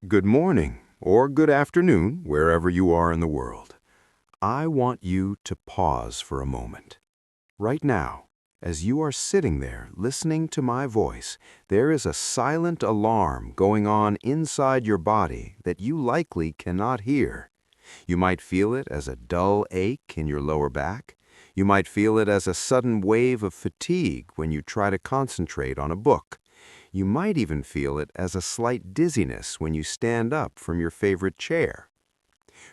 Good morning or good afternoon, wherever you are in the world. I want you to pause for a moment. Right now, as you are sitting there listening to my voice, there is a silent alarm going on inside your body that you likely cannot hear. You might feel it as a dull ache in your lower back. You might feel it as a sudden wave of fatigue when you try to concentrate on a book. You might even feel it as a slight dizziness when you stand up from your favorite chair.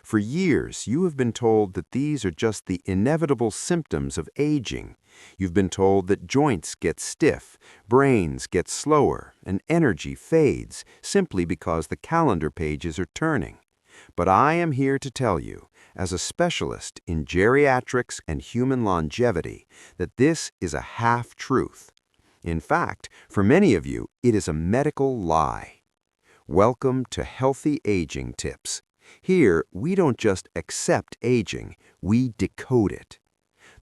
For years, you have been told that these are just the inevitable symptoms of aging. You've been told that joints get stiff, brains get slower, and energy fades simply because the calendar pages are turning. But I am here to tell you, as a specialist in geriatrics and human longevity, that this is a half-truth. In fact, for many of you, it is a medical lie. Welcome to Healthy Aging Tips. Here, we don't just accept aging, we decode it.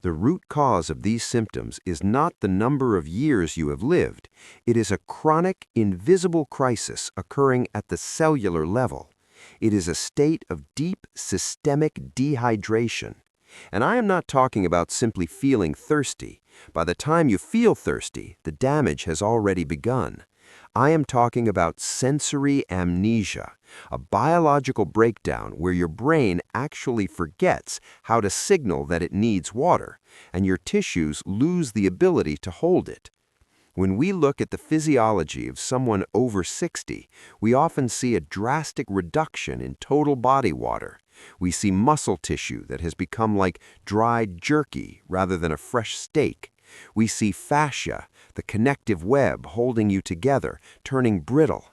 The root cause of these symptoms is not the number of years you have lived. It is a chronic, invisible crisis occurring at the cellular level. It is a state of deep systemic dehydration. And I am not talking about simply feeling thirsty. By the time you feel thirsty, the damage has already begun. I am talking about sensory amnesia, a biological breakdown where your brain actually forgets how to signal that it needs water, and your tissues lose the ability to hold it. When we look at the physiology of someone over 60, we often see a drastic reduction in total body water. We see muscle tissue that has become like dried jerky rather than a fresh steak. We see fascia, the connective web holding you together, turning brittle.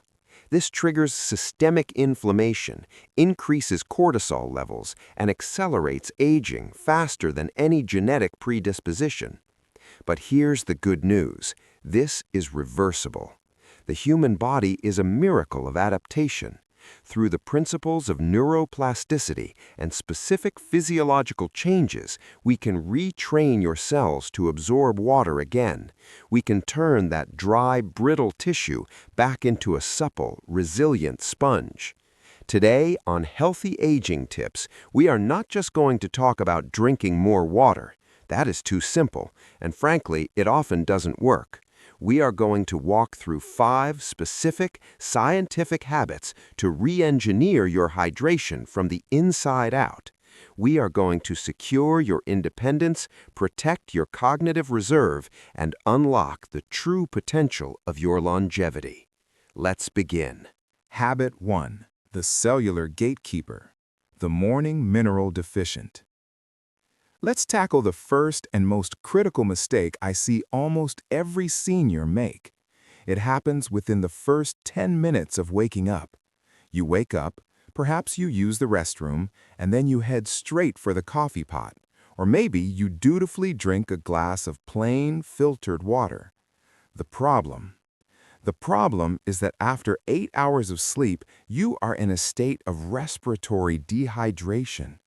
This triggers systemic inflammation, increases cortisol levels, and accelerates aging faster than any genetic predisposition. But here's the good news. This is reversible. The human body is a miracle of adaptation. Through the principles of neuroplasticity and specific physiological changes, we can retrain your cells to absorb water again. We can turn that dry, brittle tissue back into a supple, resilient sponge. Today, on Healthy Aging Tips, we are not just going to talk about drinking more water. That is too simple, and frankly, it often doesn't work. We are going to walk through 5 specific scientific habits to re-engineer your hydration from the inside out. We are going to secure your independence, protect your cognitive reserve, and unlock the true potential of your longevity. Let's begin. Habit 1. The cellular gatekeeper. The morning mineral deficient. Let's tackle the first and most critical mistake I see almost every senior make. It happens within the first 10 minutes of waking up. You wake up, perhaps you use the restroom, and then you head straight for the coffee pot. Or maybe you dutifully drink a glass of plain, filtered water. The problem is that after 8 hours of sleep, you are in a state of respiratory dehydration.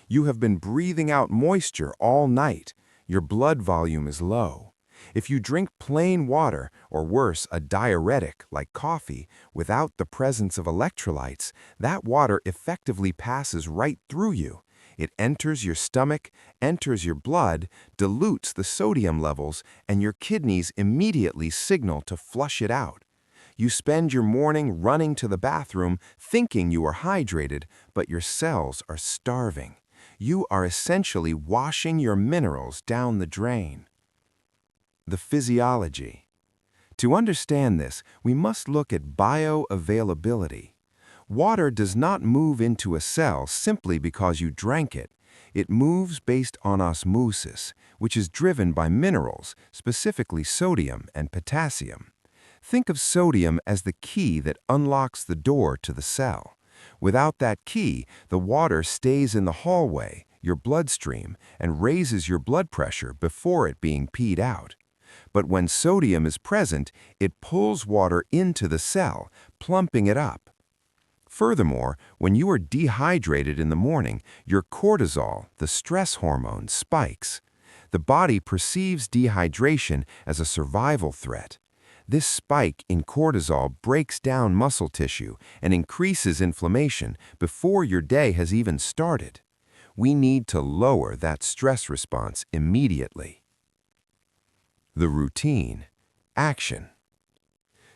You have been breathing out moisture all night. Your blood volume is low. If you drink plain water, or worse, a diuretic like coffee, without the presence of electrolytes, that water effectively passes right through you. It enters your stomach, enters your blood, dilutes the sodium levels, and your kidneys immediately signal to flush it out. You spend your morning running to the bathroom thinking you are hydrated, but your cells are starving. You are essentially washing your minerals down the drain. The physiology. To understand this, we must look at bioavailability. Water does not move into a cell simply because you drank it. It moves based on osmosis, which is driven by minerals, specifically sodium and potassium. Think of sodium as the key that unlocks the door to the cell. Without that key, the water stays in the hallway, your bloodstream, and raises your blood pressure before it being peed out. But when sodium is present, it pulls water into the cell, plumping it up. Furthermore, when you are dehydrated in the morning, your cortisol, the stress hormone, spikes. The body perceives dehydration as a survival threat. This spike in cortisol breaks down muscle tissue and increases inflammation before your day has even started. We need to lower that stress response immediately. The routine, action.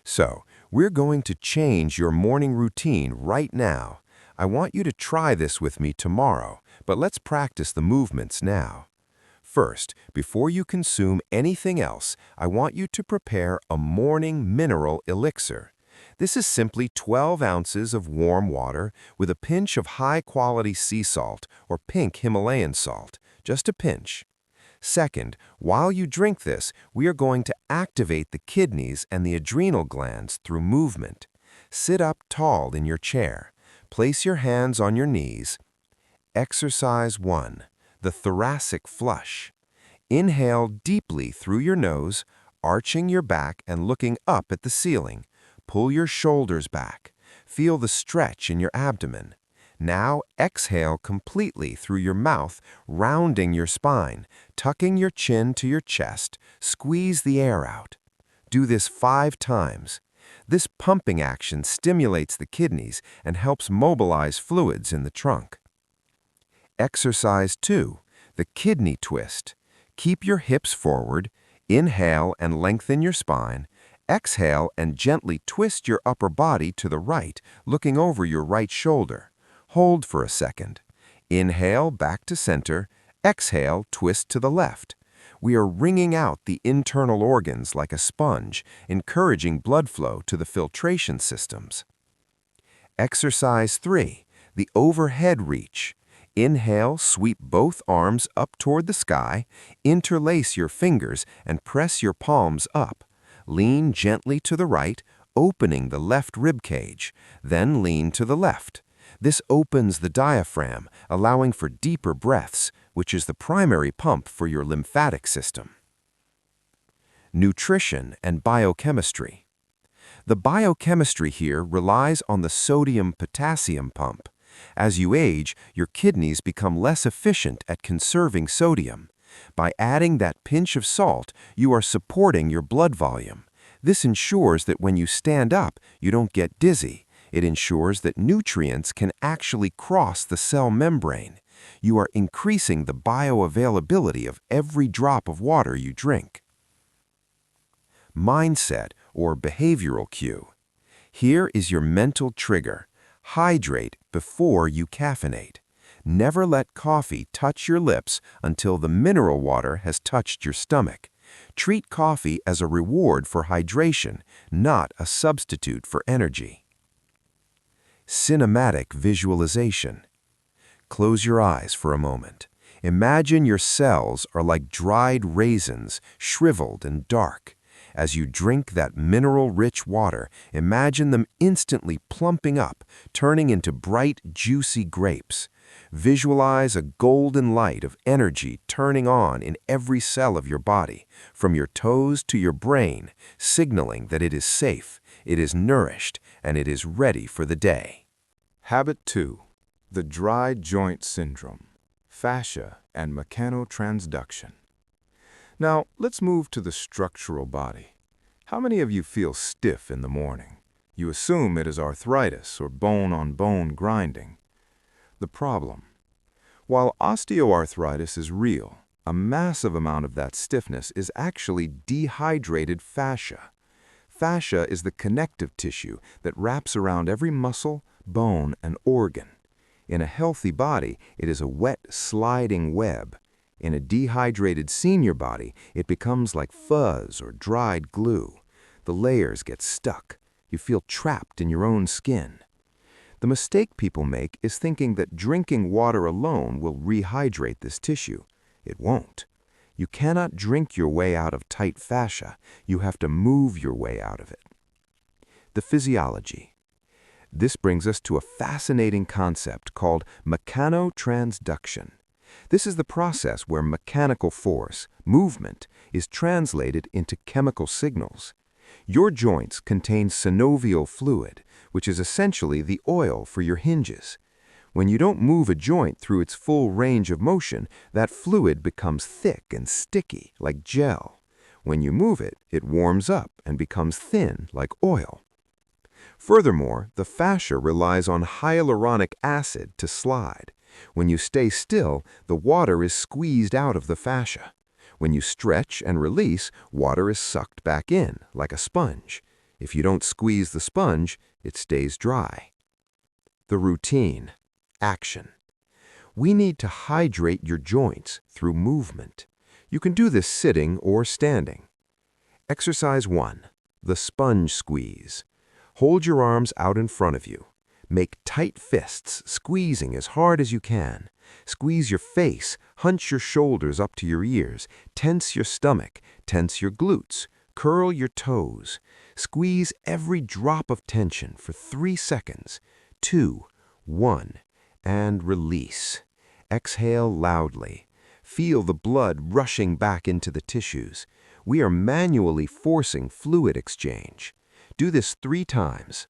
So, we're going to change your morning routine right now. I want you to try this with me tomorrow, but let's practice the movements now. First, before you consume anything else, I want you to prepare a morning mineral elixir. This is simply 12 ounces of warm water with a pinch of high-quality sea salt or pink Himalayan salt, just a pinch. Second, while you drink this, we are going to activate the kidneys and the adrenal glands through movement. Sit up tall in your chair. Place your hands on your knees. Exercise 1, the thoracic flush. Inhale deeply through your nose, arching your back and looking up at the ceiling. Pull your shoulders back. Feel the stretch in your abdomen. Now exhale completely through your mouth, rounding your spine, tucking your chin to your chest. Squeeze the air out. Do this 5 times. This pumping action stimulates the kidneys and helps mobilize fluids in the trunk. Exercise 2, the kidney twist. Keep your hips forward. Inhale and lengthen your spine. Exhale and gently twist your upper body to the right, looking over your right shoulder. Hold for a second. Inhale back to center. Exhale, twist to the left. We are wringing out the internal organs like a sponge, encouraging blood flow to the filtration systems. Exercise 3, the overhead reach. Inhale, sweep both arms up toward the sky. Interlace your fingers and press your palms up. Lean gently to the right, opening the left rib cage. Then lean to the left. This opens the diaphragm, allowing for deeper breaths, which is the primary pump for your lymphatic system. Nutrition and biochemistry. The biochemistry here relies on the sodium-potassium pump. As you age, your kidneys become less efficient at conserving sodium. By adding that pinch of salt, you are supporting your blood volume. This ensures that when you stand up, you don't get dizzy. It ensures that nutrients can actually cross the cell membrane. You are increasing the bioavailability of every drop of water you drink. Mindset or behavioral cue. Here is your mental trigger. Hydrate before you caffeinate. Never let coffee touch your lips until the mineral water has touched your stomach. Treat coffee as a reward for hydration, not a substitute for energy. Cinematic visualization. Close your eyes for a moment. Imagine your cells are like dried raisins, shriveled and dark. As you drink that mineral-rich water, imagine them instantly plumping up, turning into bright, juicy grapes. Visualize a golden light of energy turning on in every cell of your body, from your toes to your brain, signaling that it is safe, it is nourished, and it is ready for the day. Habit 2. The dry joint syndrome, fascia and mechanotransduction. Now, let's move to the structural body. How many of you feel stiff in the morning? You assume it is arthritis or bone-on-bone grinding. The problem: while osteoarthritis is real, a massive amount of that stiffness is actually dehydrated fascia. Fascia is the connective tissue that wraps around every muscle, bone, and organ. In a healthy body, it is a wet, sliding web. In a dehydrated senior body, it becomes like fuzz or dried glue. The layers get stuck. You feel trapped in your own skin. The mistake people make is thinking that drinking water alone will rehydrate this tissue. It won't. You cannot drink your way out of tight fascia. You have to move your way out of it. The physiology. This brings us to a fascinating concept called mechanotransduction. This is the process where mechanical force, movement, is translated into chemical signals. Your joints contain synovial fluid, which is essentially the oil for your hinges. When you don't move a joint through its full range of motion, that fluid becomes thick and sticky, like gel. When you move it, it warms up and becomes thin like oil. Furthermore, the fascia relies on hyaluronic acid to slide. When you stay still, the water is squeezed out of the fascia. When you stretch and release, water is sucked back in, like a sponge. If you don't squeeze the sponge, it stays dry. The routine. Action. We need to hydrate your joints through movement. You can do this sitting or standing. Exercise 1. The sponge squeeze. Hold your arms out in front of you. Make tight fists, squeezing as hard as you can. Squeeze your face, hunch your shoulders up to your ears, tense your stomach, tense your glutes, curl your toes. Squeeze every drop of tension for 3 seconds. 2, 1, and release. Exhale loudly. Feel the blood rushing back into the tissues. We are manually forcing fluid exchange. Do this 3 times.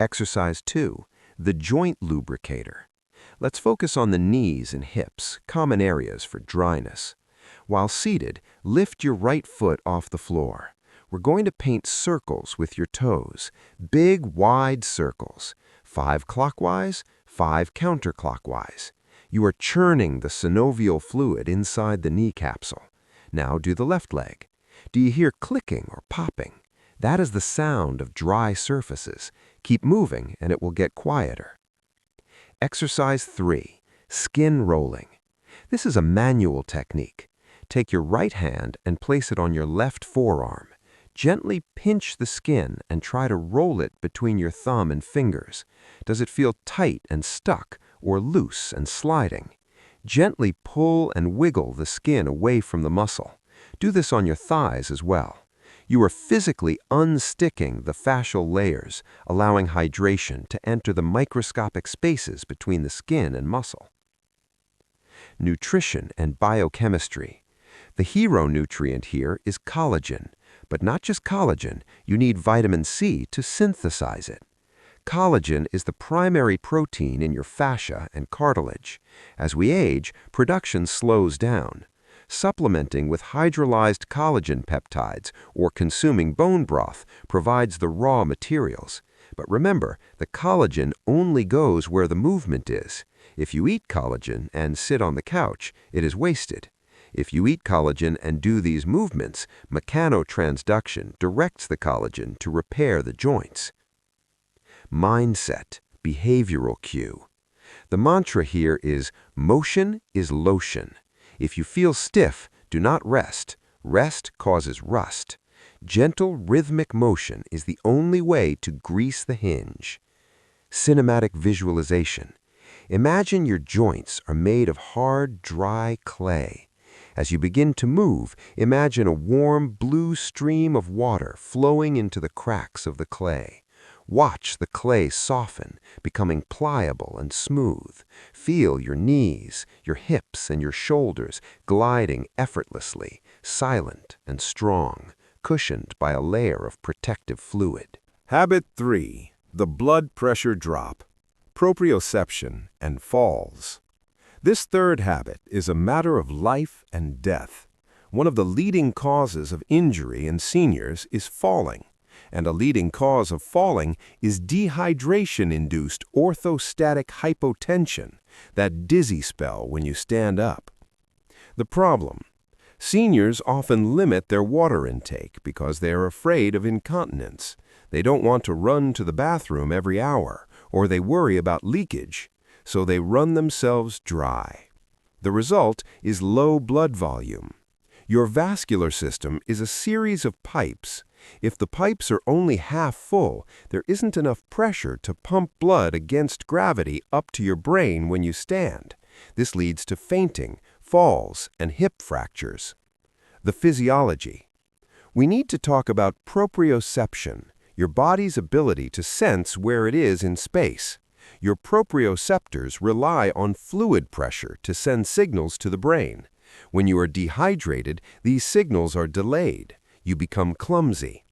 Exercise 2, the joint lubricator. Let's focus on the knees and hips, common areas for dryness. While seated, lift your right foot off the floor. We're going to paint circles with your toes, big, wide circles, 5 clockwise, 5 counterclockwise. You are churning the synovial fluid inside the knee capsule. Now do the left leg. Do you hear clicking or popping? That is the sound of dry surfaces. Keep moving and it will get quieter. Exercise 3, skin rolling. This is a manual technique. Take your right hand and place it on your left forearm. Gently pinch the skin and try to roll it between your thumb and fingers. Does it feel tight and stuck or loose and sliding? Gently pull and wiggle the skin away from the muscle. Do this on your thighs as well. You are physically unsticking the fascial layers, allowing hydration to enter the microscopic spaces between the skin and muscle. Nutrition and biochemistry. The hero nutrient here is collagen, but not just collagen, you need vitamin C to synthesize it. Collagen is the primary protein in your fascia and cartilage. As we age, production slows down. Supplementing with hydrolyzed collagen peptides or consuming bone broth provides the raw materials. But remember, the collagen only goes where the movement is. If you eat collagen and sit on the couch, it is wasted. If you eat collagen and do these movements, mechanotransduction directs the collagen to repair the joints. Mindset, behavioral cue. The mantra here is, motion is lotion. If you feel stiff, do not rest. Rest causes rust. Gentle rhythmic motion is the only way to grease the hinge. Cinematic visualization. Imagine your joints are made of hard, dry clay. As you begin to move, imagine a warm blue stream of water flowing into the cracks of the clay. Watch the clay soften, becoming pliable and smooth. Feel your knees, your hips, and your shoulders gliding effortlessly, silent and strong, cushioned by a layer of protective fluid. Habit 3. The blood pressure drop. Proprioception and falls. This third habit is a matter of life and death. One of the leading causes of injury in seniors is falling. And a leading cause of falling is dehydration-induced orthostatic hypotension, that dizzy spell when you stand up. The problem: seniors often limit their water intake because they are afraid of incontinence. They don't want to run to the bathroom every hour, or they worry about leakage, so they run themselves dry. The result is low blood volume. Your vascular system is a series of pipes. If the pipes are only half full, there isn't enough pressure to pump blood against gravity up to your brain when you stand. This leads to fainting, falls, and hip fractures. The physiology. We need to talk about proprioception, your body's ability to sense where it is in space. Your proprioceptors rely on fluid pressure to send signals to the brain. When you are dehydrated, these signals are delayed. You become clumsy.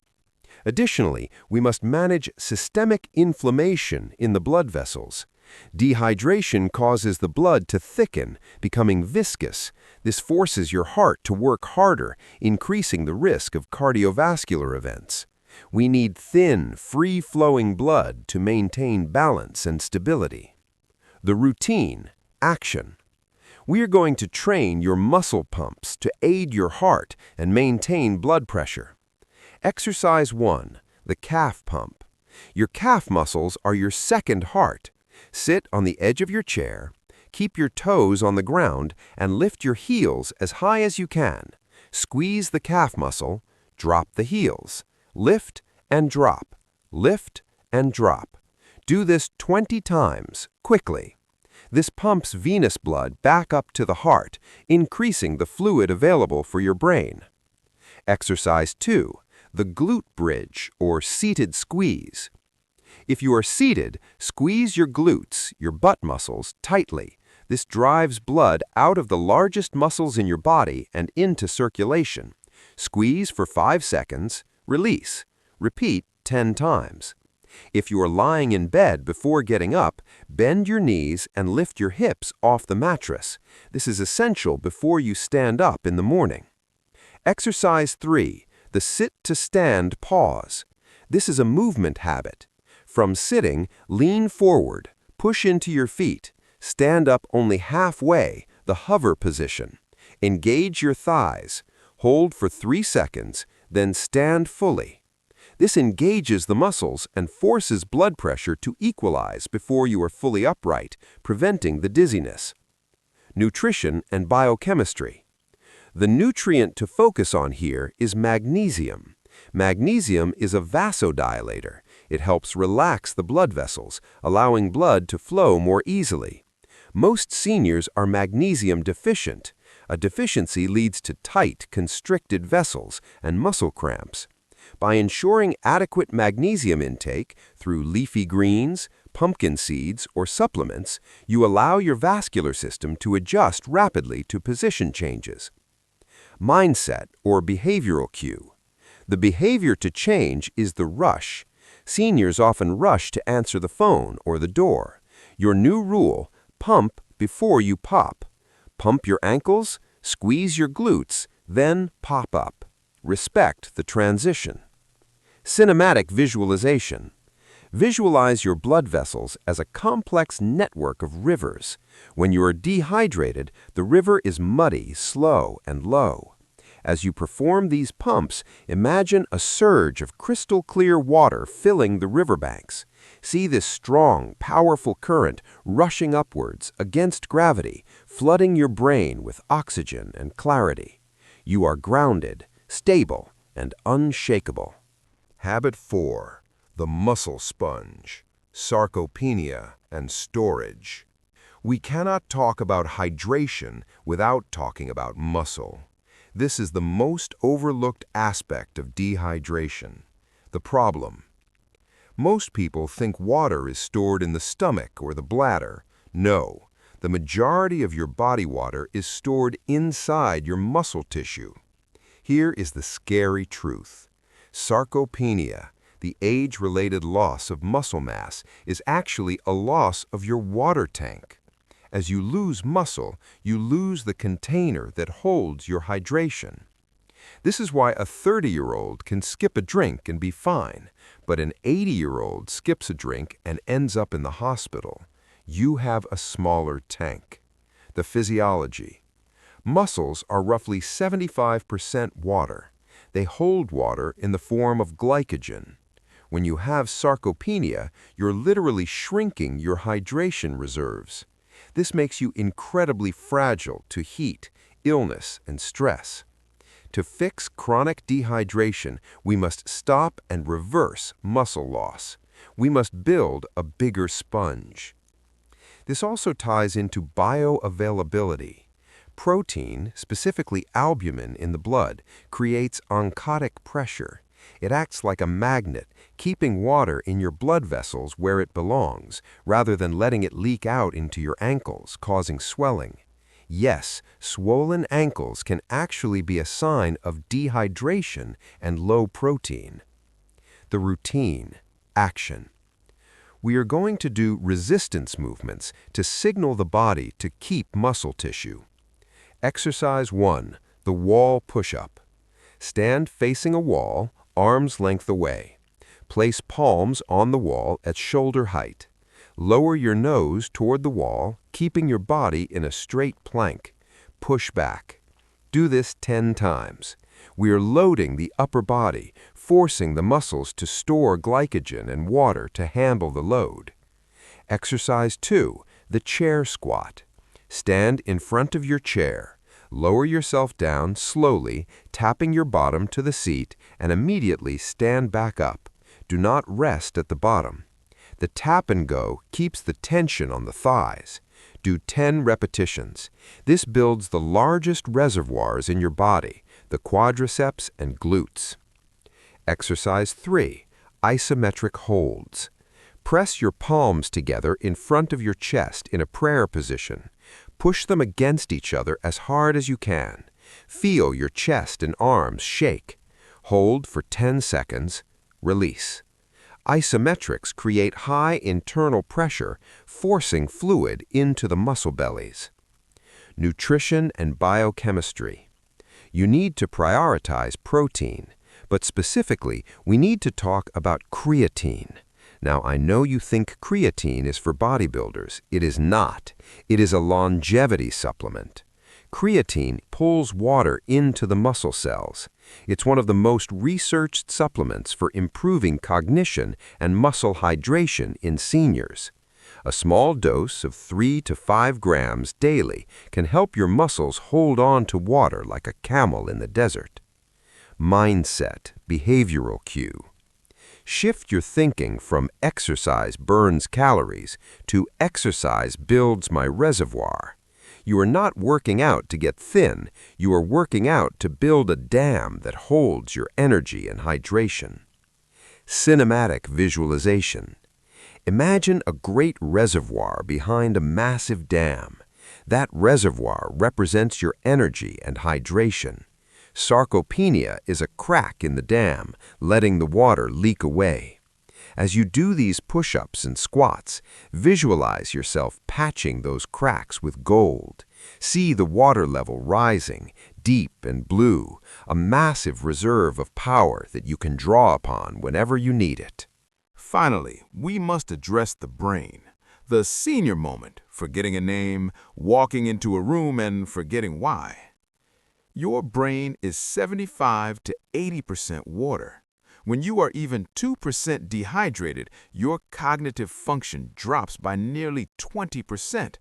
Additionally, we must manage systemic inflammation in the blood vessels. Dehydration causes the blood to thicken, becoming viscous. This forces your heart to work harder, increasing the risk of cardiovascular events. We need thin, free-flowing blood to maintain balance and stability. The routine, action. We are going to train your muscle pumps to aid your heart and maintain blood pressure. Exercise 1, the calf pump. Your calf muscles are your second heart. Sit on the edge of your chair, keep your toes on the ground, and lift your heels as high as you can. Squeeze the calf muscle, drop the heels. Lift and drop, lift and drop. Do this 20 times, quickly. This pumps venous blood back up to the heart, increasing the fluid available for your brain. Exercise 2, the glute bridge or seated squeeze. If you are seated, squeeze your glutes, your butt muscles, tightly. This drives blood out of the largest muscles in your body and into circulation. Squeeze for 5 seconds, release. Repeat 10 times. If you are lying in bed before getting up, bend your knees and lift your hips off the mattress. This is essential before you stand up in the morning. Exercise 3, the sit-to-stand pause. This is a movement habit. From sitting, lean forward, push into your feet, stand up only halfway, the hover position. Engage your thighs, hold for 3 seconds, then stand fully. This engages the muscles and forces blood pressure to equalize before you are fully upright, preventing the dizziness. Nutrition and biochemistry. The nutrient to focus on here is magnesium. Magnesium is a vasodilator. It helps relax the blood vessels, allowing blood to flow more easily. Most seniors are magnesium deficient. A deficiency leads to tight, constricted vessels and muscle cramps. By ensuring adequate magnesium intake through leafy greens, pumpkin seeds, or supplements, you allow your vascular system to adjust rapidly to position changes. Mindset or behavioral cue. The behavior to change is the rush. Seniors often rush to answer the phone or the door. Your new rule, pump before you pop. Pump your ankles, squeeze your glutes, then pop up. Respect the transition. Cinematic visualization. Visualize your blood vessels as a complex network of rivers. When you are dehydrated, the river is muddy, slow, and low. As you perform these pumps, imagine a surge of crystal clear water filling the riverbanks. See this strong, powerful current rushing upwards against gravity, flooding your brain with oxygen and clarity. You are grounded, stable, and unshakable. Habit 4. The muscle sponge, sarcopenia, and storage. We cannot talk about hydration without talking about muscle. This is the most overlooked aspect of dehydration. The problem. Most people think water is stored in the stomach or the bladder. No, the majority of your body water is stored inside your muscle tissue. Here is the scary truth. Sarcopenia, the age-related loss of muscle mass, is actually a loss of your water tank. As you lose muscle, you lose the container that holds your hydration. This is why a 30-year-old can skip a drink and be fine, but an 80-year-old skips a drink and ends up in the hospital. You have a smaller tank. The physiology. Muscles are roughly 75% water. They hold water in the form of glycogen. When you have sarcopenia, you're literally shrinking your hydration reserves. This makes you incredibly fragile to heat, illness, and stress. To fix chronic dehydration, we must stop and reverse muscle loss. We must build a bigger sponge. This also ties into bioavailability. Protein, specifically albumin in the blood, creates oncotic pressure. It acts like a magnet, keeping water in your blood vessels where it belongs, rather than letting it leak out into your ankles, causing swelling. Yes, swollen ankles can actually be a sign of dehydration and low protein. The routine, action. We are going to do resistance movements to signal the body to keep muscle tissue. Exercise 1. The wall push-up. Stand facing a wall, arms length away. Place palms on the wall at shoulder height. Lower your nose toward the wall, keeping your body in a straight plank. Push back. Do this 10 times. We are loading the upper body, forcing the muscles to store glycogen and water to handle the load. Exercise 2. The chair squat. Stand in front of your chair. Lower yourself down slowly, tapping your bottom to the seat, and immediately stand back up. Do not rest at the bottom. The tap and go keeps the tension on the thighs. Do 10 repetitions. This builds the largest reservoirs in your body, the quadriceps and glutes. Exercise 3. Isometric holds. Press your palms together in front of your chest in a prayer position. Push them against each other as hard as you can. Feel your chest and arms shake. Hold for 10 seconds. Release. Isometrics create high internal pressure, forcing fluid into the muscle bellies. Nutrition and biochemistry. You need to prioritize protein, but specifically, we need to talk about creatine. Now, I know you think creatine is for bodybuilders. It is not. It is a longevity supplement. Creatine pulls water into the muscle cells. It's one of the most researched supplements for improving cognition and muscle hydration in seniors. A small dose of 3 to 5 grams daily can help your muscles hold on to water like a camel in the desert. Mindset, behavioral cue. Shift your thinking from exercise burns calories to exercise builds my reservoir. You are not working out to get thin. You are working out to build a dam that holds your energy and hydration. Cinematic visualization. Imagine a great reservoir behind a massive dam. That reservoir represents your energy and hydration. Sarcopenia is a crack in the dam, letting the water leak away. As you do these push-ups and squats, visualize yourself patching those cracks with gold. See the water level rising, deep and blue, a massive reserve of power that you can draw upon whenever you need it. Finally, we must address the brain. The senior moment, forgetting a name, walking into a room and forgetting why. Your brain is 75 to 80% water. When you are even 2% dehydrated, your cognitive function drops by nearly 20%.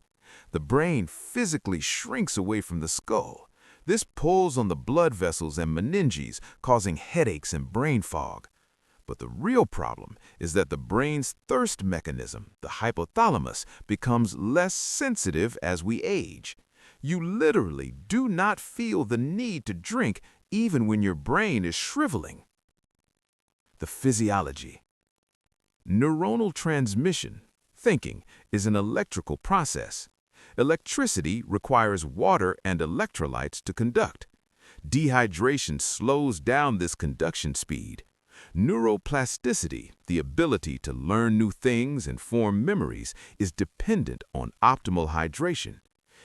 The brain physically shrinks away from the skull. This pulls on the blood vessels and meninges, causing headaches and brain fog. But the real problem is that the brain's thirst mechanism, the hypothalamus, becomes less sensitive as we age. You literally do not feel the need to drink even when your brain is shriveling. The physiology. Neuronal transmission, thinking, is an electrical process. Electricity requires water and electrolytes to conduct. Dehydration slows down this conduction speed. Neuroplasticity, the ability to learn new things and form memories, is dependent on optimal hydration.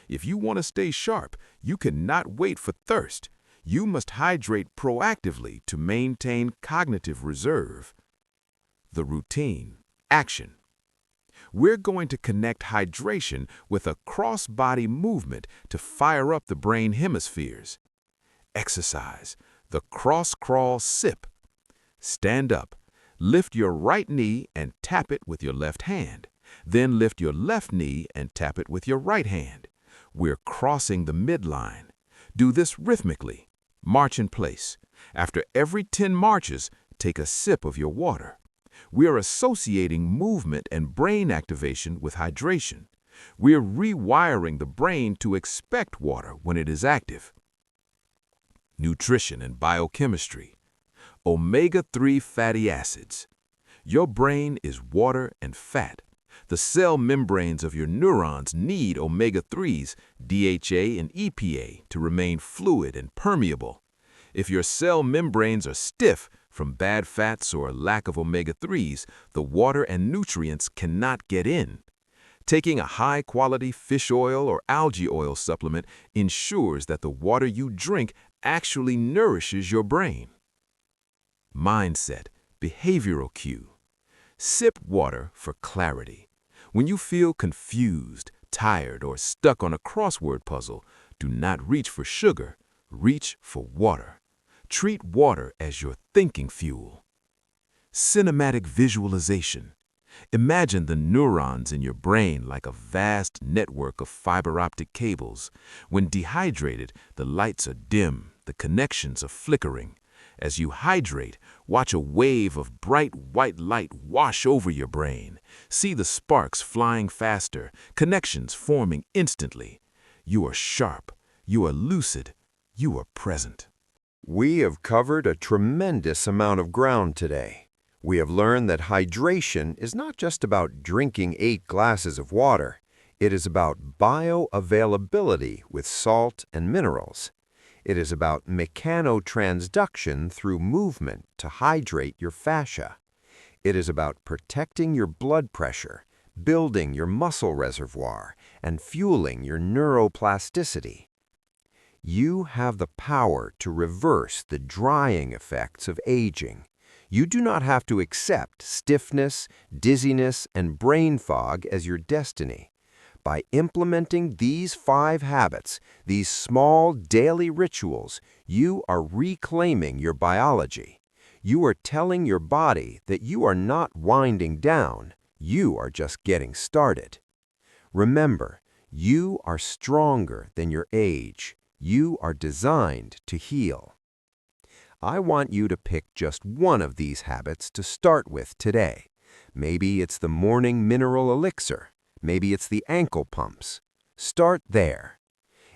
If you want to stay sharp, you cannot wait for thirst. You must hydrate proactively to maintain cognitive reserve. The routine, action. We're going to connect hydration with a cross-body movement to fire up the brain hemispheres. Exercise, the cross-crawl sip. Stand up. Lift your right knee and tap it with your left hand. Then lift your left knee and tap it with your right hand. We're crossing the midline. Do this rhythmically. March in place. After every 10 marches, take a sip of your water. We are associating movement and brain activation with hydration. We're rewiring the brain to expect water when it is active. Nutrition and biochemistry. Omega-3 fatty acids. Your brain is water and fat. The cell membranes of your neurons need omega-3s, DHA and EPA, to remain fluid and permeable. If your cell membranes are stiff from bad fats or lack of omega-3s, the water and nutrients cannot get in. Taking a high-quality fish oil or algae oil supplement ensures that the water you drink actually nourishes your brain. Mindset, behavioral cue. Sip water for clarity. When you feel confused, tired, or stuck on a crossword puzzle, do not reach for sugar, reach for water. Treat water as your thinking fuel. Cinematic visualization. Imagine the neurons in your brain like a vast network of fiber optic cables. When dehydrated, the lights are dim, the connections are flickering. As you hydrate, watch a wave of bright white light wash over your brain. See the sparks flying faster, connections forming instantly. You are sharp, you are lucid, you are present. We have covered a tremendous amount of ground today. We have learned that hydration is not just about drinking 8 glasses of water. It is about bioavailability with salt and minerals. It is about mechanotransduction through movement to hydrate your fascia. It is about protecting your blood pressure, building your muscle reservoir, and fueling your neuroplasticity. You have the power to reverse the drying effects of aging. You do not have to accept stiffness, dizziness, and brain fog as your destiny. By implementing these 5 habits, these small daily rituals, you are reclaiming your biology. You are telling your body that you are not winding down, you are just getting started. Remember, you are stronger than your age. You are designed to heal. I want you to pick just one of these habits to start with today. Maybe it's the morning mineral elixir. Maybe it's the ankle pumps. Start there.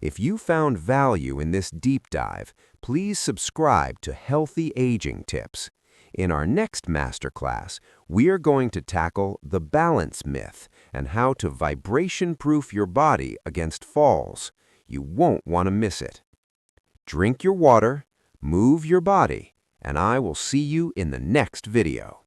If you found value in this deep dive, please subscribe to Healthy Aging Tips. In our next masterclass, we are going to tackle the balance myth and how to vibration-proof your body against falls. You won't want to miss it. Drink your water, move your body, and I will see you in the next video.